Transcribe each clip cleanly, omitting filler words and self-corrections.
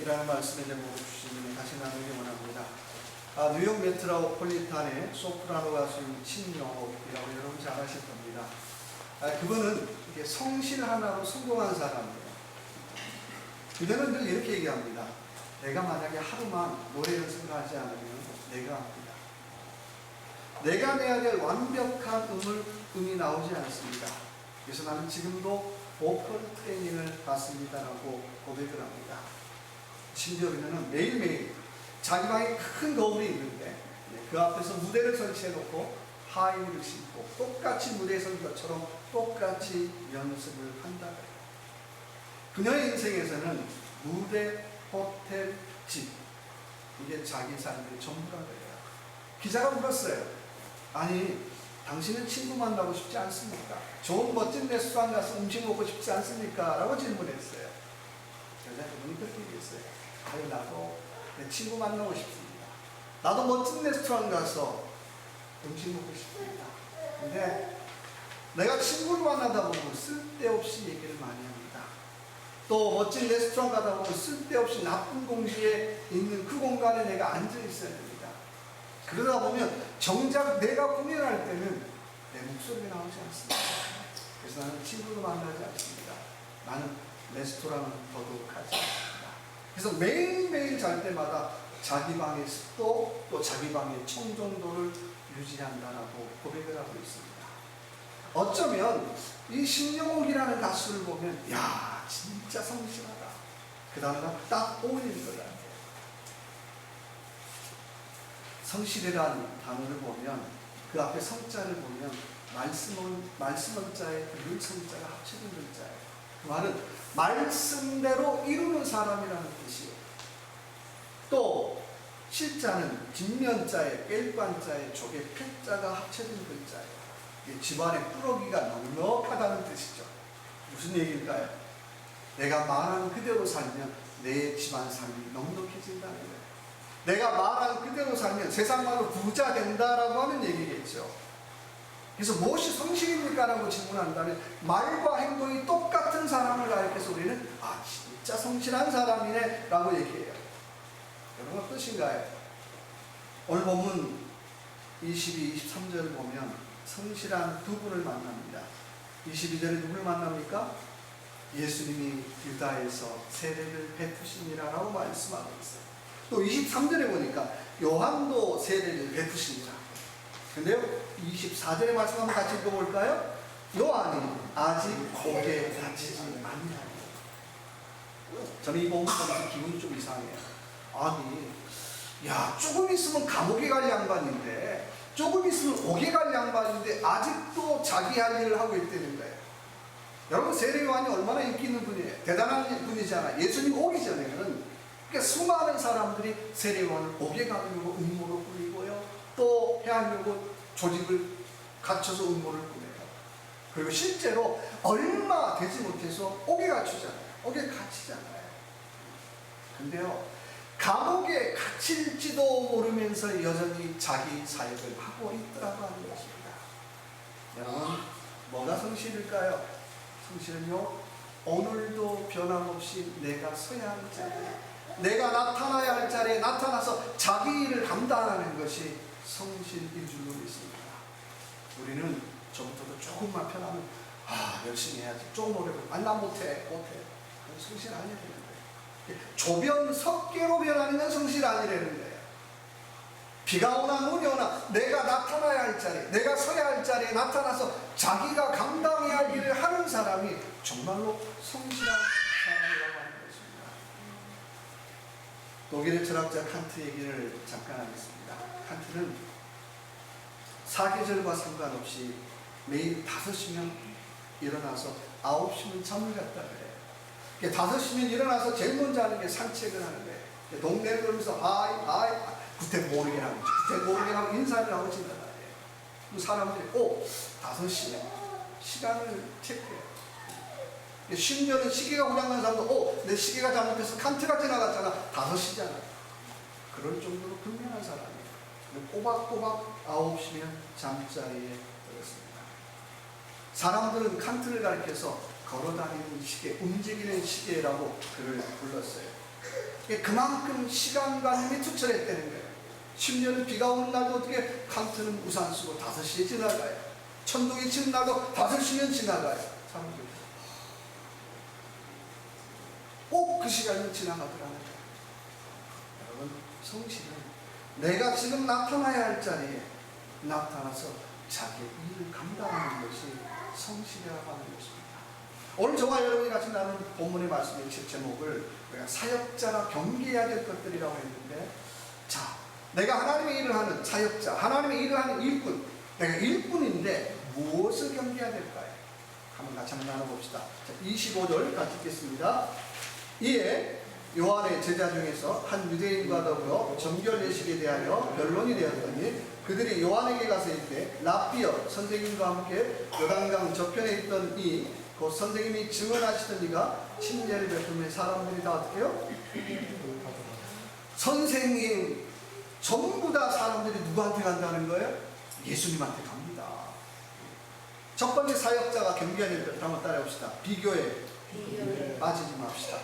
이라는 말씀에 제목을 주시니 다시 나누기 원합니다. 뉴욕 메트로폴리탄의 소프라노 가수인 신영옥이라고 여러분 잘 아실 겁니다. 그분은 성실 하나로 성공한 사람이에요. 그녀는 늘 이렇게 얘기합니다. 내가 만약에 하루만 노래 연습을 하지 않으면 내가 합니다. 내가 내야 될 완벽한 음이 나오지 않습니다. 그래서 나는 지금도 보컬 트레이닝을 받습니다라고 고백을 합니다. 심지어 그녀는 매일매일 자기 방에 큰 거울이 있는데 그 앞에서 무대를 설치해놓고 하이힐을 신고 똑같이 무대에 선 것처럼 똑같이 연습을 한다고요. 그녀의 인생에서는 무대, 호텔, 집, 이게 자기 삶의 전부라고 해요. 기자가 물었어요. 아니, 당신은 친구 만나고 싶지 않습니까? 좋은 멋진 레스토랑 가서 음식 먹고 싶지 않습니까? 라고 질문했어요. 여자분이 그렇게 얘기했어요. 아유, 나도 내 친구 만나고 싶습니다. 나도 멋진 레스토랑 가서 음식 먹고 싶습니다. 근데 내가 친구를 만나다 보면 쓸데없이 얘기를 많이 합니다. 또 멋진 레스토랑 가다 보면 쓸데없이 나쁜 공기에 있는 그 공간에 내가 앉아 있어야 됩니다. 그러다 보면 정작 내가 공연할 때는 내 목소리가 나오지 않습니다. 그래서 나는 친구를 만나지 않습니다. 나는 레스토랑은 더더욱 가지 않습니다. 그래서 매일매일 잘 때마다 자기 방의 습도 또 자기 방의 청정도를 유지한다라고 고백을 하고 있습니다. 어쩌면 이 신영옥이라는 가수를 보면 야 진짜 성실하다. 그 단어가 딱 어울리는 것 같아요. 성실이라는 단어를 보면 그 앞에 성자를 보면 말씀원자에 그 물성자가 합쳐진 글자예요. 그 말은 말씀대로 이루는 사람이라는 뜻이에요. 또 실자는 뒷면자에 뺄관자에 조개 폐자가 합쳐진 글자예요. 집안의 꾸러기가 넉넉하다는 뜻이죠. 무슨 얘기일까요? 내가 말한 그대로 살면 내 집안 삶이 넉넉해진다는 거예요. 내가 말한 그대로 살면 세상만으로 부자 된다라고 하는 얘기겠죠. 그래서 무엇이 성실입니까? 라고 질문한다면 말과 행동이 똑같은 사람을 가리켜서 우리는 진짜 성실한 사람이네 라고 얘기해요. 여러분 어떠신가요? 오늘 본문 22, 23절을 보면 성실한 두 분을 만납니다. 22절에 누구를 만납니까? 예수님이 유다에서 세례를 베푸시니라 라고 말씀하고 있어요. 또 23절에 보니까 요한도 세례를 베푸시니라. 근데요 24절의 말씀 한번 같이 읽어볼까요? 요한이 아직 옥에 갇히지 않느니라. 저는 이 부분 보면서 기분이 좀 이상해요. 아니 조금 있으면 감옥에 갈 양반인데 조금 있으면 옥에 갈 양반인데 아직도 자기 할 일을 하고 있다는 거예요. 여러분 세례 요한이 얼마나 인기 있는 분이에요. 대단한 분이잖아요. 예수님 오기 전에는 그러니까 수많은 사람들이 세례 요한을 옥에 가려고 음모를 꾸리고요. 또 해하려고 조직을 갖춰서 음모를 꾸며요. 그리고 실제로 얼마 되지 못해서 옥에 갇히잖아요. 옥에 갇히잖아요. 근데요 감옥에 갇힐지도 모르면서 여전히 자기 사역을 하고 있더라고 하는 것입니다. 여러분 뭐가 성실일까요? 성실은요 오늘도 변함없이 내가 서야 할 자리에 내가 나타나야 할 자리에 나타나서 자기 일을 감당하는 것이 성실일 줄로 믿습니다. 우리는 저부터도 조금만 편하면 열심히 해야지. 조금 오래 난 못해. 그건 성실 아니야 되는 거예요. 조변 석계로 변하는 건 성실 아니라는 거예요. 비가 오나 눈이 오나 내가 나타나야 할 자리 내가 서야 할 자리에 나타나서 자기가 감당해야 할 일을 하는 사람이 정말로 성실한 사람이라고 하는 것입니다. 독일의 철학자 칸트 얘기를 잠깐 하겠습니다. 칸트는 사계절과 상관없이 매일 5시면 일어나서 9시면 잠을 갔다 그래요. 5시면 일어나서 제일 먼저 하는 게 산책을 하는 거예요. 동네를 돌면서 하이 구텐 모르겐하고 인사를 하고 지나가요. 사람들이 5시면 시간을 체크해요. 심지어는 시계가 고장난 사람도 내 시계가 잘못해서 칸트가 지나갔잖아. 5시잖아. 그럴 정도로 분명한 사람이에요. 꼬박꼬박 9시면 잠자리에 들었습니다. 사람들은 칸트를 가리켜서 걸어다니는 시계, 움직이는 시계라고 그를 불렀어요. 그만큼 시간관념이 투철했다는 거예요. 심지어는 비가 오는 날도 어떻게 칸트는 우산 쓰고 5시에 지나가요. 천둥이 치는 날도 5시면 지나가요. 사람들이 꼭 그 시간이 지나가더라는 거예요. 여러분, 성실은 내가 지금 나타나야 할 자리에 나타나서 자기의 일을 감당하는 것이 성실이라고 하는 것입니다. 오늘 저와 여러분이 같이 나눈 본문의 말씀의 제목을 우리가 사역자가 경계해야 될 것들이라고 했는데, 자, 내가 하나님의 일을 하는 사역자, 하나님의 일을 하는 일꾼, 내가 일꾼인데 무엇을 경계해야 될까요? 한번 같이 한번 나눠봅시다. 자, 25절 같이 읽겠습니다. 이에 요한의 제자 중에서 한 유대인과 더불어 정결 예식에 대하여 변론이 되었더니 그들이 요한에게 가서 이르되 라삐여, 선생님과 함께 요단강 저편에 있던 곧 선생님이 증언하시던 이가 침례를 베풀며 사람들이 다 어떻게 해요? 선생님, 전부 다 사람들이 누구한테 간다는 거예요? 예수님한테 갑니다. 첫 번째 사역자가 경계해야 될 것, 한번 따라해봅시다. 비교에 빠지지 맙시다.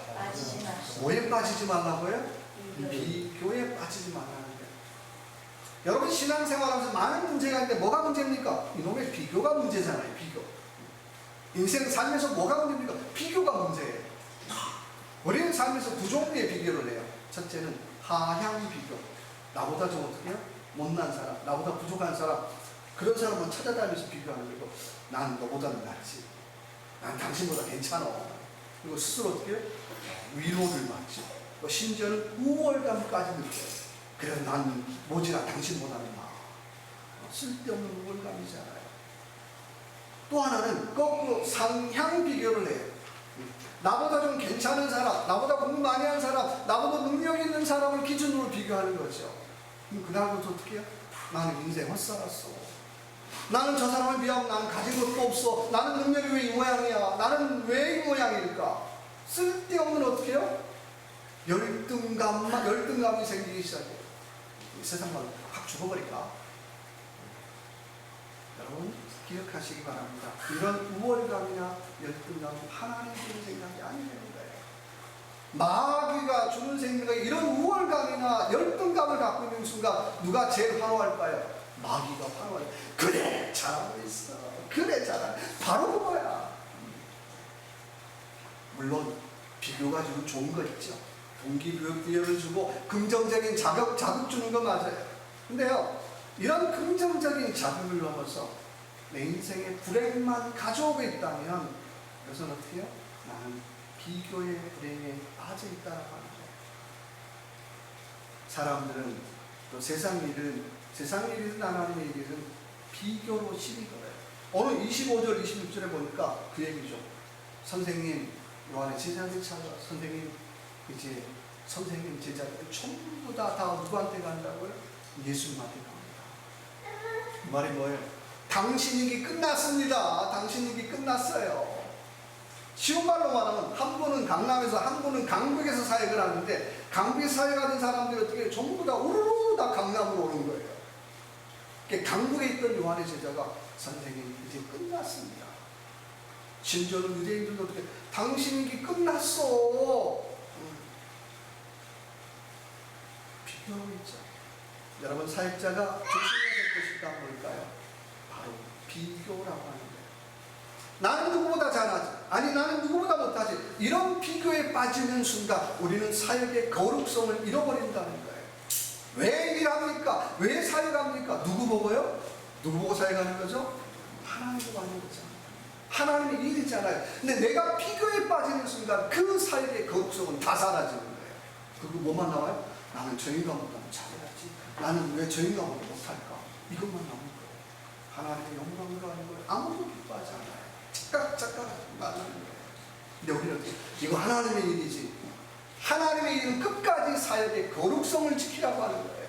뭐에 빠지지 말라고요? 비교에 빠지지 말라는 거예요. 여러분, 신앙생활하면서 많은 문제가 있는데 뭐가 문제입니까? 이놈의 비교가 문제잖아요. 비교. 인생 삶에서 뭐가 문제입니까? 비교가 문제예요. 우리는 삶에서 두 종류의 비교를 해요. 첫째는 하향 비교. 나보다 좀 어떻게 해요? 못난 사람, 나보다 부족한 사람, 그런 사람을 찾아다니면서 비교하는 거고, 난 너보다는 낫지, 난 당신보다 괜찮아. 그리고 스스로 어떻게 해요? 위로를 받지. 심지어는 우월감까지 느껴요. 그래서 난 모지라 당신보다는 나아. 쓸데없는 우월감이잖아요. 또 하나는 거꾸로 상향 비교를 해요. 나보다 좀 괜찮은 사람, 나보다 공부 많이 한 사람, 나보다 능력 있는 사람을 기준으로 비교하는 거죠. 그날부터 어떻게 해요? 나는 인생 헛살았어. 나는 저 사람을 비하면 나는 가진 것도 없어. 나는 능력이 왜 이 모양이야? 나는 왜 이 모양일까? 쓸데없는 어떻게 해요? 열등감이 생기기 시작해요. 세상 말로 확 죽어버릴까? 여러분, 기억하시기 바랍니다. 이런 우월감이나 열등감은 하나님 주는 생각이 아니라는 거예요. 마귀가 주는 생각이 이런 우월감이나 열등감을 갖고 있는 순간 누가 제일 환호할까요? 마귀가 환호해요. 그래, 잘하고 있어. 그래, 잘하고. 바로 그거야. 물론 비교가 주는 좋은 거 있죠. 동기부여를 주고 긍정적인 자극 주는 거 맞아요. 근데요, 이런 긍정적인 자극을 넘어서 내 인생에 불행만 가져오고 있다면 그것은 어떻게 해요? 나는 비교의 불행에 빠져 있다고 하는 거예요. 사람들은 또 세상 일이든 하나님의 일이든 비교로 시비 걸어요. 오늘 25절, 26절에 보니까 그 얘기죠. 선생님, 요한의 제자들 찾아 선생님, 이제 선생님 제자들 전부 다 누구한테 간다고요? 예수님한테 갑니다. 그 말이 뭐예요? 당신 일이 끝났습니다. 당신 일이 끝났어요. 쉬운 말로 말하면 한 분은 강남에서 한 분은 강북에서 사역을 하는데 강북에 사역하는 사람들이 어떻게 전부 다 우르르 다 강남으로 오는 거예요. 강북에 있던 요한의 제자가 선생님 이제 끝났습니다. 심지어는 유대인들도 어떻게 당신 일이 끝났어. 비교하고 있죠. 여러분, 사역자가 조심해야 될 것이 있다 뭘까요? 바로 비교라고 하는 거예요. 나는 누구보다 잘하지, 아니 나는 누구보다 못하지, 이런 비교에 빠지는 순간 우리는 사역의 거룩성을 잃어버린다는 거예요. 왜 일합니까? 왜 사역합니까? 누구 보고요? 누구 보고 사역하는 거죠? 하나님 보고 하는 거죠. 하나님의 일이잖아요. 근데 내가 비교에 빠지는 순간 그 사역의 거룩성은 다 사라지는 거예요. 그리고 뭐만 나와요? 나는 저 인간보다 잘해야지, 나는 왜 저 인간보다 못할까? 이것만 나오는 거예요. 하나님의 영광으로 하는 걸 아무도 기뻐하지 않아요. 착각 말하는 거예요. 근데 우리는 어떻게, 이거 하나님의 일이지. 하나님의 일은 끝까지 사역의 거룩성을 지키라고 하는 거예요.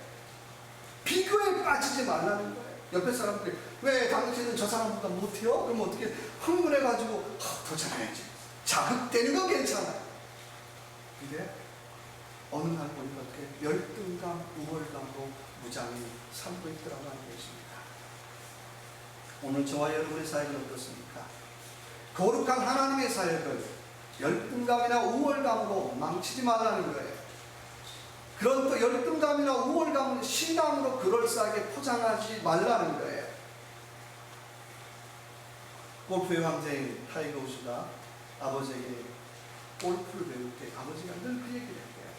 비교에 빠지지 말라는 거예요. 옆에 사람들이 왜 당신은 저 사람보다 못해요? 그러면 어떻게 흥분해가지고 더 잘해야지, 자극되는 건 괜찮아요. 근데 어느 날 보니까 어떻게 열등감, 우월감으로 무장히 살고 있더라고 하는 것입니다. 오늘 저와 여러분의 사역은 어떻습니까? 거룩한 하나님의 사역을 열등감이나 우월감으로 망치지 말라는 거예요. 열등감이나 우월감을 신앙으로 그럴싸하게 포장하지 말라는 거예요. 골프의 황제인 타이거 우즈가 아버지에게 골프를 배울 때 아버지가 늘 그 얘기를 했대요.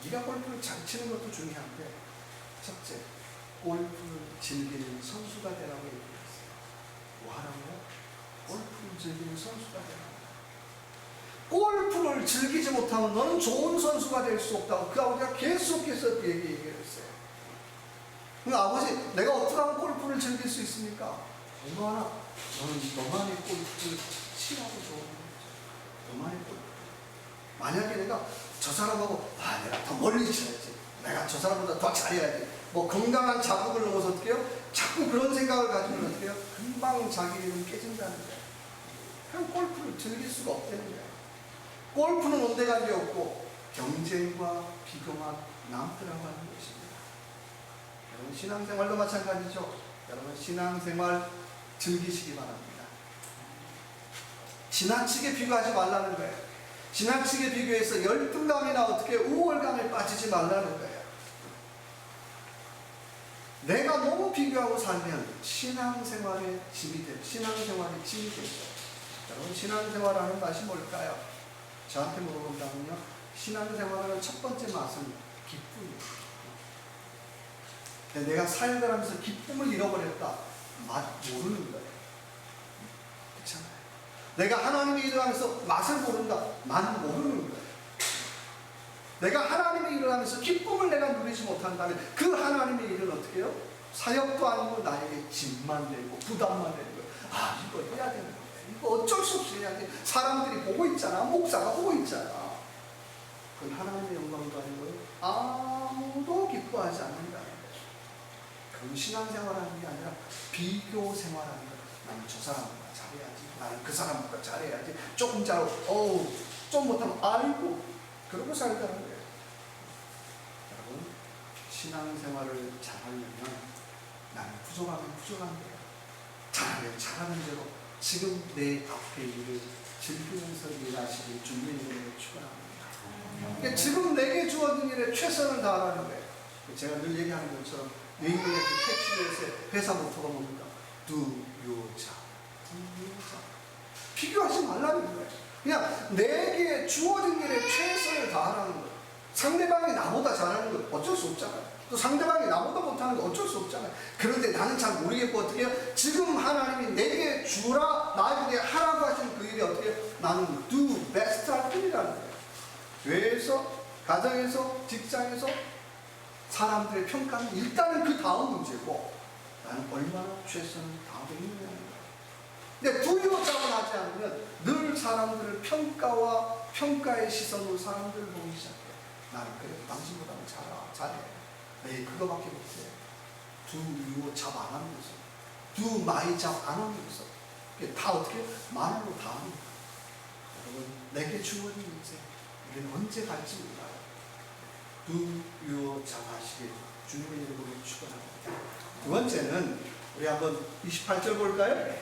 네가 골프를 잘 치는 것도 중요한데 첫째, 골프를 즐기는 선수가 되라고 얘기했어요. 뭐 하라고요? 골프를 즐기는 선수가 되라고. 골프를 즐기지 못하면 너는 좋은 선수가 될 수 없다고 그 아버지가 계속해서 그 얘기를 했어요. 그 아버지, 내가 어떻게 하면 골프를 즐길 수 있습니까? 얼마나 너는 너만의 골프를 치라고 좋은 거죠. 너만의 골프. 만약에 내가 저 사람하고 내가 더 멀리 쳐야지, 내가 저 사람보다 더 잘해야지, 뭐 건강한 자극을 넘어서 어떻게 해요? 자꾸 그런 생각을 가지면 어떻게 해요? 금방 자기 이름 깨진다는 거예요. 그냥 골프를 즐길 수가 없다는 거예요. 골프는 온데간데 없고 경쟁과 비교만 남더라고 하는 것입니다. 여러분 신앙생활도 마찬가지죠. 여러분 신앙생활 즐기시기 바랍니다. 지나치게 비교하지 말라는 거예요. 지나치게 비교해서 열등감이나 어떻게 우월감에 빠지지 말라는 거예요. 내가 너무 비교하고 살면 신앙생활의 짐이 되죠. 신앙생활의 짐이 되죠. 여러분 신앙생활하는 맛이 뭘까요? 저한테 물어본다면요, 신앙생활하는 첫 번째 맛은 기쁨이에요. 내가 살아가면서 기쁨을 잃어버렸다, 맛 모르는 거예요. 그렇잖아요. 내가 하나님의 일을 하면서 맛을 모른다, 맛 모르는 거예요. 내가 하나님의 일을 하면서 기쁨을 내가 누리지 못한다면 그 하나님의 일은 어떻게 해요? 사역도 아니고 나에게 짐만 되고 부담만 되는 거예요. 이거 해야 되는 거예요. 이거 어쩔 수 없이 해야 돼. 사람들이 보고 있잖아. 목사가 보고 있잖아. 그건 하나님의 영광도 아니고요, 아무도 기뻐하지 않는다는 거예요. 그건 신앙생활하는 게 아니라 비교 생활하는 거예요. 나는 저 사람보다 잘해야지, 나는 그 사람보다 잘해야지, 조금 잘하고 좀 못하면 아이고, 그러고 살다는 거예요. 여러분 신앙생활을 잘하려면 나는 부족하면 부족한 거예요. 잘하면 잘하는 대로 지금 내 앞에 일을 즐기면서 일하시길 주님의 이름으로 축원합니다. 그러니까 지금 내게 주어진 일에 최선을 다하라는 거예요. 제가 늘 얘기하는 것처럼 내일의 그 택시에서 회사 모토가 뭡니까? Do your job. Do your job. 비교하지 말라는 거예요. 그냥 내게 주어진 일에 최선을 다하라는 거예요. 상대방이 나보다 잘하는 건 어쩔 수 없잖아요. 또 상대방이 나보다 못하는 건 어쩔 수 없잖아요. 그런데 나는 잘 모르겠고 어떻게 해요? 지금 하나님이 내게 주라, 나에게 하라고 하신 그 일이 어떻게 해요? 나는 do best 할 뿐이라는 거예요. 교회에서, 가정에서, 직장에서 사람들의 평가는 일단은 그 다음 문제고 나는 얼마나 최선을 다하고 있느냐는 거예요. 근데 두려움을 하지 않으면 늘 사람들을 평가의 시선으로 사람들을 보기 시작해요. 나는 그래도 당신보다는 잘해. 네, 그거밖에 못해. Do your job 안 하면서, do my job 안 하면서, 다 어떻게 말로 다 합니다. 여러분, 내게 주어진 문제, 우리는 언제 갈지 몰라요. Do your job 하시길 주님의 이름으로 축원합니다. 두 번째는 우리 한번 28절 볼까요?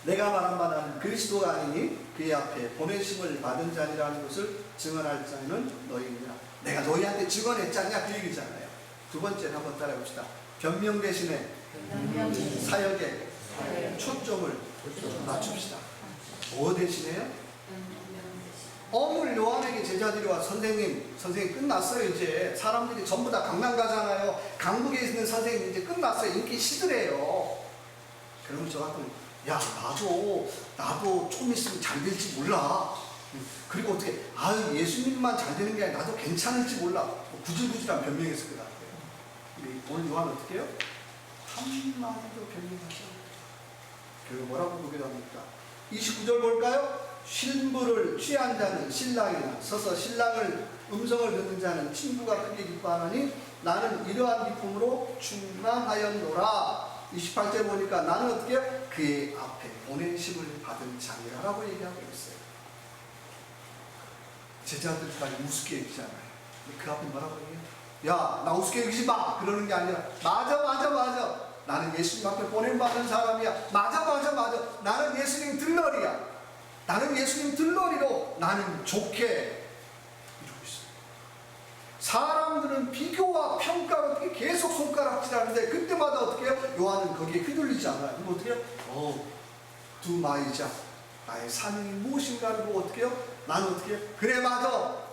내가 말한 바는 그리스도가 아니니 그의 앞에 보내심을 받은 자니라는 것을 증언할 자는 너희니라. 내가 너희한테 증언했잖냐 그 얘기잖아요. 두 번째는 한번 따라해봅시다. 변명 대신에 사역에 초점을 맞춥시다. 뭐 대신에요? 오늘 요한에게 제자들이 와 선생님 끝났어요. 이제 사람들이 전부 다 강남 가잖아요. 강북에 있는 선생님 이제 끝났어요. 인기 시들해요. 그러면 저 같은 야 나도 좀 있으면 잘 될지 몰라. 그리고 어떻게 예수님만 잘 되는 게 아니라 나도 괜찮을지 몰라. 구질구질한 변명했을 것 같아요. 근데 오늘 요한 어떻게 해요? 한마디도 변명하지 않아요. 결국 뭐라고 보기도 합니까? 29절 볼까요? 신부를 취한 자는 신랑이나 서서 신랑을 음성을 듣는 자는 친구가 크게 기뻐하나니 나는 이러한 기쁨으로 충만하였노라. 28절 보니까 나는 어떻게 해요? 그의 앞에 보내심을 받은 자니라라고 얘기하고 있어요. 제자들까지 우습게 여기잖아요. 그 앞에 뭐라고 얘기해요? 야, 나 우습게 여기지 마! 그러는 게 아니라 맞아. 나는 예수님 앞에 보냄받은 사람이야. 맞아. 나는 예수님 들러리야. 나는 예수님 들러리로 나는 좋게 이러고 있어요. 사람들은 사람들은 비교와 평가를 어떻게 계속 손가락질하는데 그때마다 어떻게 해요? 요한은 거기에 휘둘리지 않아요. 그럼 어떻게 해요? 두 마이자 나의 사명이 무엇인가를 보고 어떻게 해요? 나는 어떻게 해요? 그래 맞아.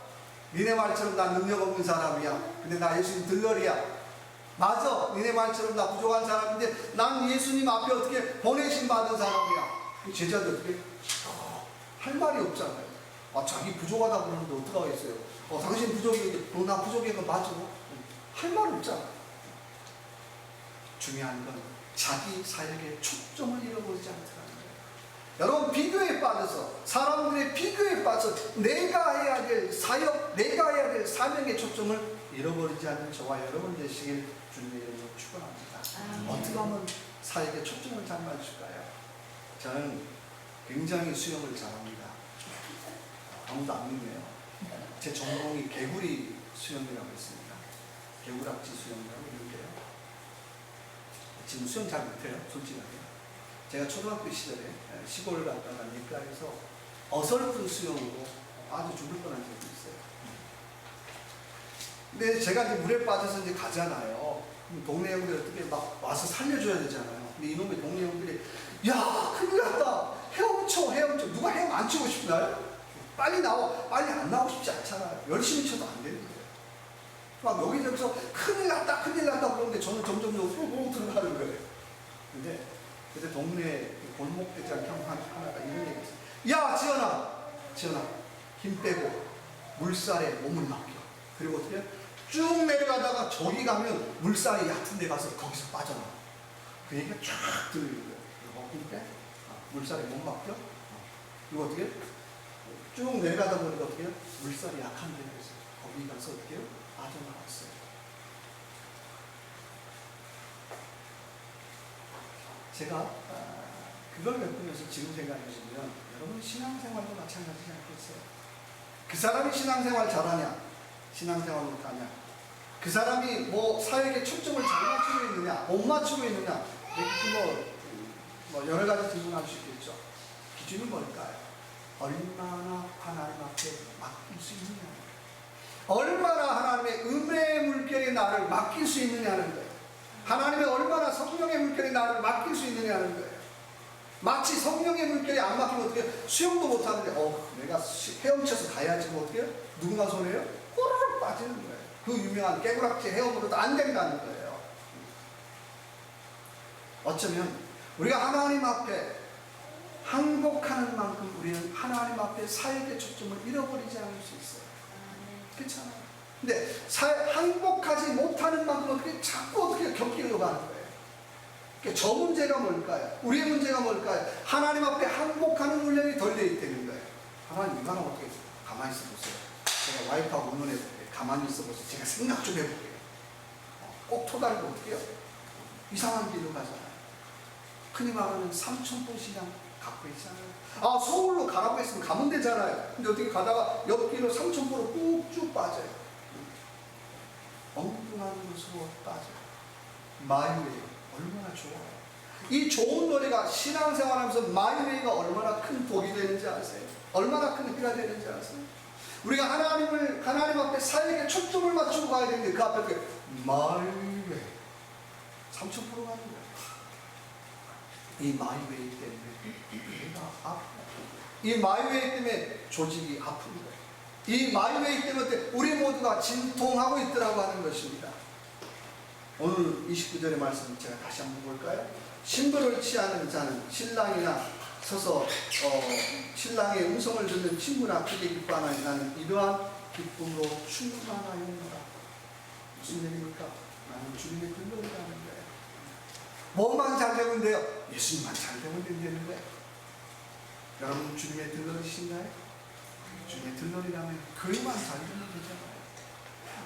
니네 말처럼 나 능력 없는 사람이야. 근데 나 예수님 들러리야. 맞아. 니네 말처럼 나 부족한 사람인데 난 예수님 앞에 어떻게 보내심 받은 사람이야. 제자들 어떻게 할 말이 없잖아요. 자기 부족하다 그러는데 어떡하겠어요. 당신 부족해. 나 부족해. 그 맞아. 할 말 없잖아. 중요한 건 자기 사역에 초점을 잃어버리지 않더라는 거예요. 여러분 비교에 빠져서 사람들의 비교에 빠져서 내가 해야 될 사역, 내가 해야 될 사명의 초점을 잃어버리지 않는 저와 여러분 되시길 주님의 이름으로 축원합니다. 어떻게 하면 사역에 초점을 잘 맞출까요? 저는 굉장히 수영을 잘합니다. 아무도 안 믿네요. 제 전공이 개구리 수영이라고 있습니다. 개구락지 수영이라고 있는데요. 지금 수영 잘 못해요, 솔직하게. 제가 초등학교 시절에 시골 갔다가 밀가에서 어설픈 수영으로 아주 죽을 뻔한 적이 있어요. 근데 제가 이제 물에 빠져서 이제 가잖아요. 동네 형들 어떻게 막 와서 살려줘야 되잖아요. 근데 이놈의 동네 형들이 야 큰일 났다. 헤엄쳐. 누가 헤엄 안 치고 싶나요? 빨리 나와. 빨리 안 나오고 싶지 않잖아요. 열심히 쳐도 안 되는 거예요. 막 여기저기서 큰일 났다 그러는데 저는 점점 훅 들어가는 거예요. 근데 그때 동네 골목대장 형 하나가 이런 얘기 했어요. 야 지연아 힘 빼고 물살에 몸을 맡겨. 그리고 어떻게 쭉 내려가다가 저기 가면 물살이 얕은 데 가서 거기서 빠져나와. 그 얘기가 쫙 들리는 거예요. 힘 빼. 물살에 몸 맡겨. 그리고 어떻게 쭉 내려가다 보니까 어떻게 물살이 약한 데가 있어요. 거기 가서 어떻게 빠져나왔어요. 제가 그걸 겪으면서 지금 생각해 보시면 여러분 신앙생활도 마찬가지지 않겠어요? 그 사람이 신앙생활 잘하냐? 신앙생활 못하냐? 그 사람이 뭐 사역에 초점을 잘 맞추고 있느냐? 못 맞추고 있느냐? 뭐 여러 가지 질문할 수 있겠죠. 기준이 뭘까요? 얼마나 하나님 앞에 맡길 수 있느냐? 얼마나 하나님의 은혜의 물결에 나를 맡길 수 있느냐는 거예요. 하나님의 얼마나 성령의 물결에 나를 맡길 수 있느냐는 거예요. 마치 성령의 물결이 안 맡기면 어떻게 수영도 못하는데 내가 헤엄쳐서 가야지 뭐 어떻게 누군가 손해요? 꼬르륵 빠지는 거예요. 그 유명한 깨구락지 헤엄으로도 안 된다는 거예요. 어쩌면 우리가 하나님 앞에 항복하는 만큼 우리는 하나님 앞에 사역의 초점을 잃어버리지 않을 수 있어요. 그렇잖아요. 근데 항복하지 못하는 만큼 어떻게 자꾸 어떻게 겪이려고 하는 거예요. 그러니까 저 문제가 뭘까요? 우리의 문제가 뭘까요? 하나님 앞에 항복하는 훈련이 덜 돼 있다는 거예요. 하나님 이만하면 어떻게 가만히 있어 보세요. 제가 와이프하고 의논해 볼게요. 가만히 있어 보세요. 제가 생각 좀 해볼게요. 꼭 토달고 어떻게 해요? 이상한 길로 가잖아요. 흔히 말하는 삼천포 신앙 갖고 있잖아요. 서울로 가라고 했으면 가면 되잖아요. 근데 어떻게 가다가 옆길로 삼천포로 꾹쭉 빠져요. 엉뚱한 곳으로 빠져요. 마이웨이 얼마나 좋아요. 이 좋은 노래가 신앙생활하면서 마이웨이가 얼마나 큰 복이 되는지 아세요? 얼마나 큰 해가 되는지 아세요? 우리가 하나님 앞에 사역에 초점을 맞추고 가야 되는데 그 앞에 마이웨이 삼천포로 가는 거예요. 이 마이웨이 때문에 내가 아프다. 이 마이웨이 때문에 조직이 아픈 거예요. 이 마이웨이 때문에 우리 모두가 진통하고 있더라고 하는 것입니다. 오늘 29절의 말씀 제가 다시 한번 볼까요? 신부를 취하는 자는 신랑이나 서서 신랑의 음성을 듣는 친구나 크게 기뻐하나니 나는 이러한 기쁨으로 충만하였노라. 무슨 얘기입니까? 나는 주님의 근로이라는 거예요. 뭐만 잘 되면 돼요? 예수님만 잘 되면 된다는 거예요. 여러분 주님의 들러리신가요? 주님의 들러리라면 그리만 잘 되면 되잖아요.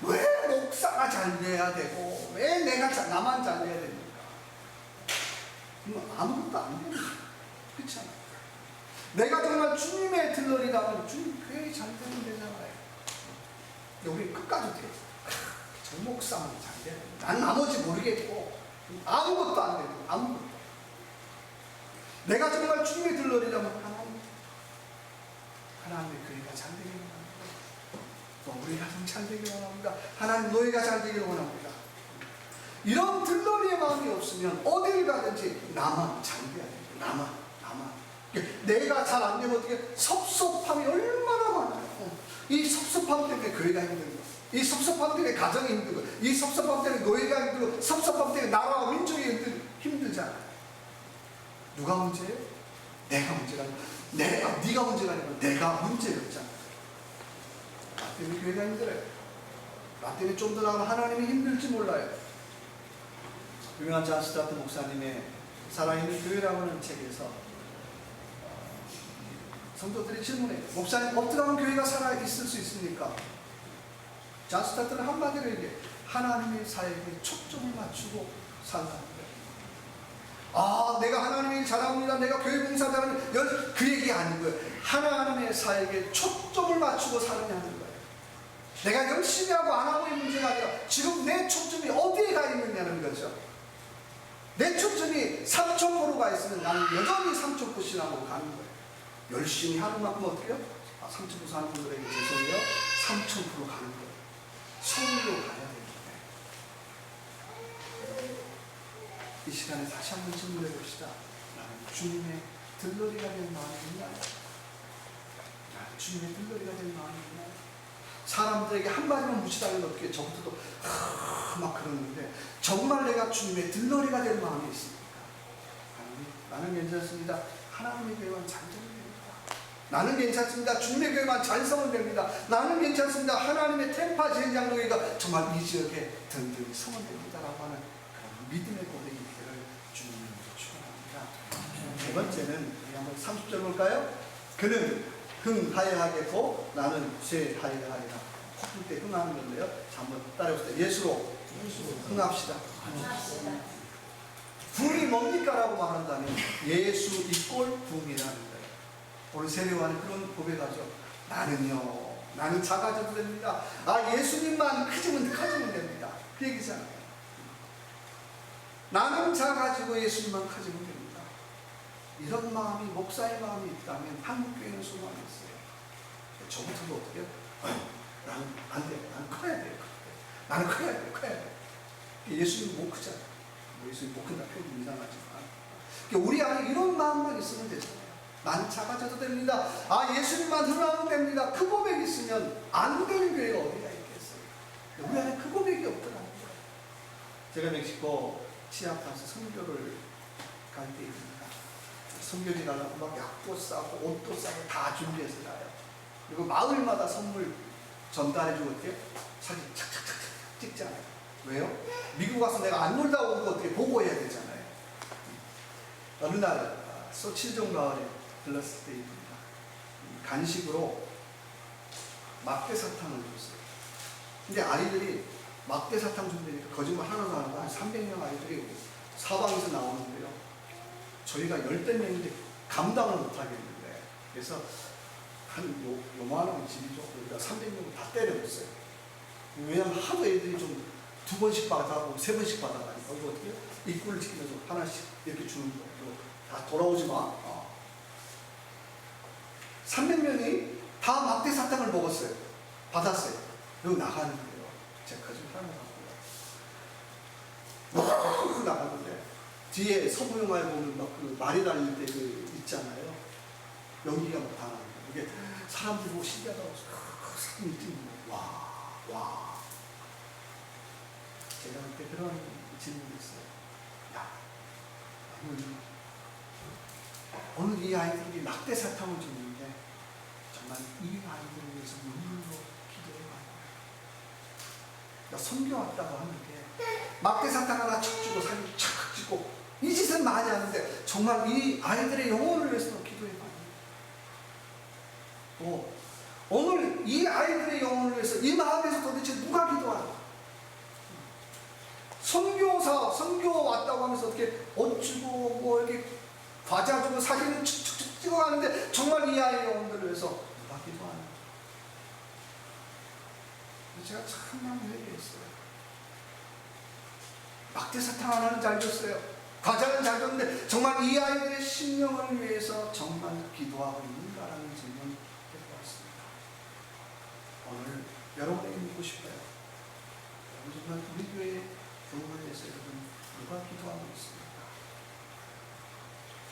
왜 목사가 잘 돼야 되고 왜 나만 잘 돼야 됩니까? 아무것도 안 됩니다. 그렇잖아요. 내가 정말 주님의 들러리라면 주님 교회 잘 되면 되잖아요. 우리 끝까지 돼요. 저 목사만 잘 돼야 됩니다. 난 나머지 모르겠고 아무것도 안 되고 아무것도. 내가 정말 주님의 들러리라면 하나님의 교회가 잘 되는 거예요. 또 우리 가정 잘 되기를 원합니다. 하나님 너희가 잘 되기를 원합니다. 이런 들러리의 마음이 없으면 어딜 가든지 나만 잘 돼야 돼요. 나만. 내가 잘 안 되면 어떻게 섭섭함이 얼마나 많아요. 이 섭섭함 때문에 교회가 힘들고, 이 섭섭함 때문에 가정이 힘들고, 이 섭섭함 때문에 노예가 힘들고, 섭섭함 때문에 나라와 민족이 힘들잖아요. 누가 문제예요? 내가 문제가 아니고, 네가 문제가 아니고 내가 문제였잖아요. 나 때문에 교회가 힘들어요. 나 때문에 좀 더 나아가면 하나님이 힘들지 몰라요. 유명한 존 스타트 목사님의 살아있는 교회라고 하는 책에서 성도들이 질문해요. 목사님, 어떻게 하면 교회가 살아있을 수 있습니까? 존 스타트는 한마디로 얘기해. 하나님의 사역에 초점을 맞추고 산다는 거예요. 내가 하나님의 일 잘합니다. 내가 교회 봉사 잘하는 그 얘기 아니고요. 하나님의 사역에 초점을 맞추고 사느냐는 거예요. 내가 열심히 하고 안 하고의 문제가 아니라 지금 내 초점이 어디에 가 있느냐는 거죠. 내 초점이 3,000%가 있으면 나는 여전히 3,000% 신앙으로 가는 거예요. 열심히 하는 만큼 어떻게 해요? 3,000% 사는 분들에게 죄송해요. 3,000% 가는 거예요. 서울로 가야 되는데. 이 시간에 다시 한번 질문해 봅시다. 나는 주님의 들러리가 될 마음이 있나요? 나는 주님의 들러리가 될 마음이 있나요? 사람들에게 한마디만 무시하면 어떻게 저부터도 막 그러는데 정말 내가 주님의 들러리가 될 마음이 있습니까? 나는 괜찮습니다. 하나님의 교회만 잘 되면 됩니다. 나는 괜찮습니다. 주님의 교회만 잘 서면 됩니다. 나는 괜찮습니다. 하나님의 템파 제일장로회가 정말 이 지역에 든든히 서면 됩니다라고 하는 그런 믿음의 고백이 있기를 주님으로 축원합니다. 세 번째는 우리 한번 30절 볼까요? 그는 흥하여하겠고 나는 쇠하여하리라. 코풀 때 흥하는 건데요. 자, 한번 따라해보세요. 예수로 흥합시다. 붕이 뭡니까? 라고 말한다면 예수 이꼴 붕이라는 거예요. 오늘 세례요한은 그런 고백하죠. 나는 작아져도 됩니다. 예수님만 커지면 됩니다. 그 얘기잖아요. 나는 작아지고 예수님만 커지면 됩니다. 이런 마음이 목사의 마음이 있다면 한국교회는 소망이 있어요. 저부터도 어떻게 해요? 나는 안 돼. 나는 커야 돼요. 나는 커야 돼. 예수님 못 크잖아요. 예수님 못 큰다 표현이 이상하지만 우리 안에 이런 마음만 있으면 되잖아요. 나는 작아져도 됩니다. 예수님만 드러나면 됩니다. 그 고백이 있으면 안 되는 교회가 어디가 있겠어요. 우리 안에 그 고백이 없더라고요. 제가 멕시코 치아파스 선교를 갈 때입니다. 선교지 가려고 막 약도 싸고 옷도 싸고 다 준비해서 가요. 그리고 마을마다 선물 전달해주고 어때요? 사진 착착착착 찍잖아요. 왜요? 미국 가서 내가 안 놀다 온 거 어떻게 보고해야 되잖아요. 어느 날 소칠종 마을에 들렀을 때입니다. 간식으로 막대사탕을 줬어요. 근데 아이들이 막대사탕 준다니까 거짓말 하나도 안 하고 한 300명 아이들이 사방에서 나오는데요. 저희가 10대 명인데 감당을 못하겠는데 그래서 한 요만한 집이죠. 우리가 300명을 다 때려줬어요. 왜냐하면 하도 애들이 좀 2번씩 받아가고 3번씩 받아가니까 이거 어떻게 입구를 지키면서 하나씩 이렇게 주는 거예요. 다 돌아오지 마. 300명이 다 막대 사탕을 먹었어요. 받았어요. 그리고 나가는 거예요. 제가 거짓말 하나 갖고 나가는데 뒤에 서부 영화에 보면 막 그 말이 달릴 때 그 있잖아요. 연기가 막 다 나는 거예요. 이게 사람들 보고 신기하다고 사진이 찍는 거예요. 와. 제가 그때 그런 질문이 있어요. 오늘 이 아이들이 막대 사탕을 줬는데 정말 이 아이들을 위해서 눈물로 기도해봐요. 나 선교 왔다고 하는데 막대 사탕 하나 척 주고 사진 착 찍고 이 짓은 많이 하는데 정말 이 아이들의 영혼을 위해서 기도해봐요. 또 오늘 이 아이들의 영혼을 위해서 이 마음에서 도대체 누가 기도하나? 선교 왔다고 하면서 어떻게 옷 주고 뭐 이렇게 과자 주고 사진을 축축축 찍어가는데 정말 이 아이의 영혼들을 위해서 누가 기도하나? 제가 참 회개했어요. 막대사탕 하나는 잘 줬어요. 과자는 잘 줬는데 정말 이 아이들의 심령을 위해서 정말 기도하고 있는가라는 질문을 해보았습니다. 오늘 여러분에게 묻고 싶어요. 여러분 정말 우리 교회의 부흥을 위해서 여러분 누가 기도하고 있습니까?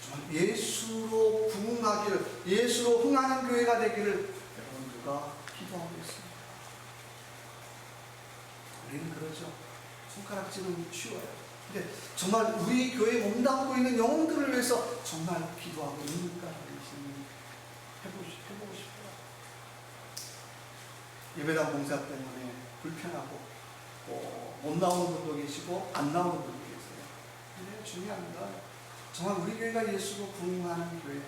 정말 예수로 부흥하기를, 예수로 흥하는 교회가 되기를 여러분 누가 기도하고 있습니까? 우리는 그러죠. 손가락질은 쉬워요. 근데 정말 우리 교회에 몸담고 있는 영혼들을 위해서 정말 기도하고 있는가 하는 질문 해보고 싶어요. 예배당 봉사 때문에 불편하고 못 나오는 분도 계시고 안 나오는 분도 계세요. 근데 중요한 건 정말 우리 교회가 예수로 부흥하는 교회,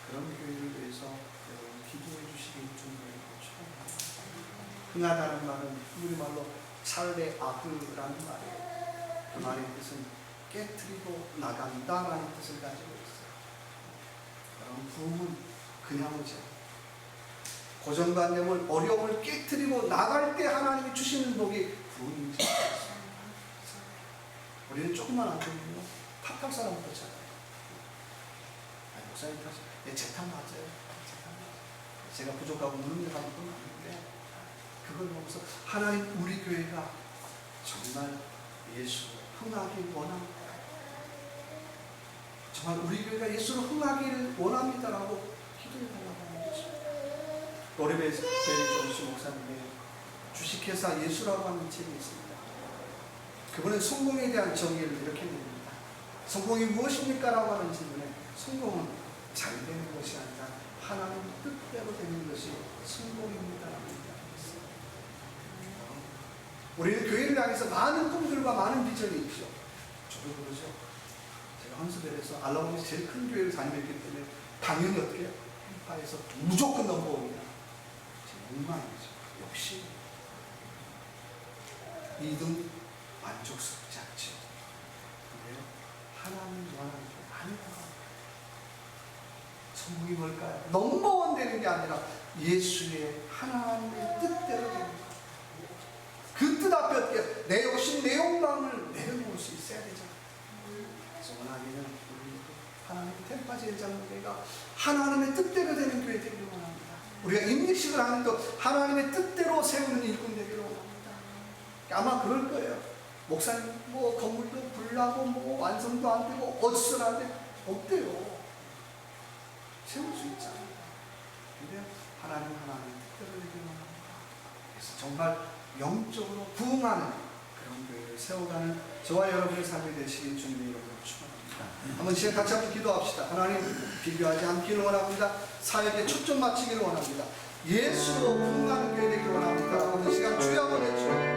그런 교회를 위해서 여러분 기도해 주시길 주님을 축원합니다. 흥하다는 말은 우리말로 찰레아흐라는 말이에요. 그 말의 뜻은 깨트리고 나간다라는 뜻을 가지고 있어요. 여러분 부흥은 그냥 오지 않아요. 고정관념을, 어려움을 깨트리고 나갈 때 하나님이 주시는 복이 부흥이지 않습니다. 우리는 조금만 안 되면요 탓할 사람부터 찾아요. 목사님 탓이 제 탓 맞아요. 제 탓 맞아요. 제가 부족하고 무능력한 건 아닌데, 그걸 보면서 하나님 우리 교회가 정말 예수로 흥하길 원합니다. 정말 우리 교회가 예수로 흥하기를 원합니다라고 기도해달라고 하는 것입니다. 노래배 조은수 목사님의 주식회사 예수라고 하는 책이 있습니다. 그분은 성공에 대한 정의를 이렇게 냅니다. 성공이 무엇입니까? 라고 하는 질문에 성공은 잘 되는 것이 아니라 하나님 뜻대로 되는 것이 성공입니다라고 얘기합니다. 우리는 교회를 향해서 많은 꿈들과 많은 비전이 있죠. 저도 그러죠. 제가 헌스벨에서 알라바마에서 제일 큰 교회를 다녔기 때문에 당연히 어떻게 해요? 파에서 무조건 넘버원이야. 제 욕망이죠. 역시 2등 만족스럽지 않죠. 근데요, 하나님 원하는 게 아니라 성공이 뭘까요? 넘버원 되는 게 아니라 예수의 하나님의 뜻대로 되는 것. 그 뜻 앞에 어떻게 내 욕심, 내 욕망을 내려놓을 수 있어야 되잖아요. 그래서 원하기는 우리 하나님 템파제일 장로교회가 하나님의 뜻대로 되는 교회 되기를 원합니다. 우리가 임직식을 하는 것 하나님의 뜻대로 세우는 일꾼 되기를 원합니다. 아마 그럴 거예요. 목사님 뭐 건물도 불나고 뭐 완성도 안 되고 어찌서라는데 없대요. 세울 수 있잖아요. 근데 하나님 뜻대로 되기를 원합니다. 그래서 정말 영적으로 부흥하는 그런 교회를 세워가는 저와 여러분의 삶이 되시길 주님의 이름으로 축원합니다. 한번 시간 같이 한번 기도합시다. 하나님 비교하지 않기를 원합니다. 사역에 초점 맞추기를 원합니다. 예수로 부흥하는 교회 되기를 원합니다. 오늘 시간 주여 한번 해주세요.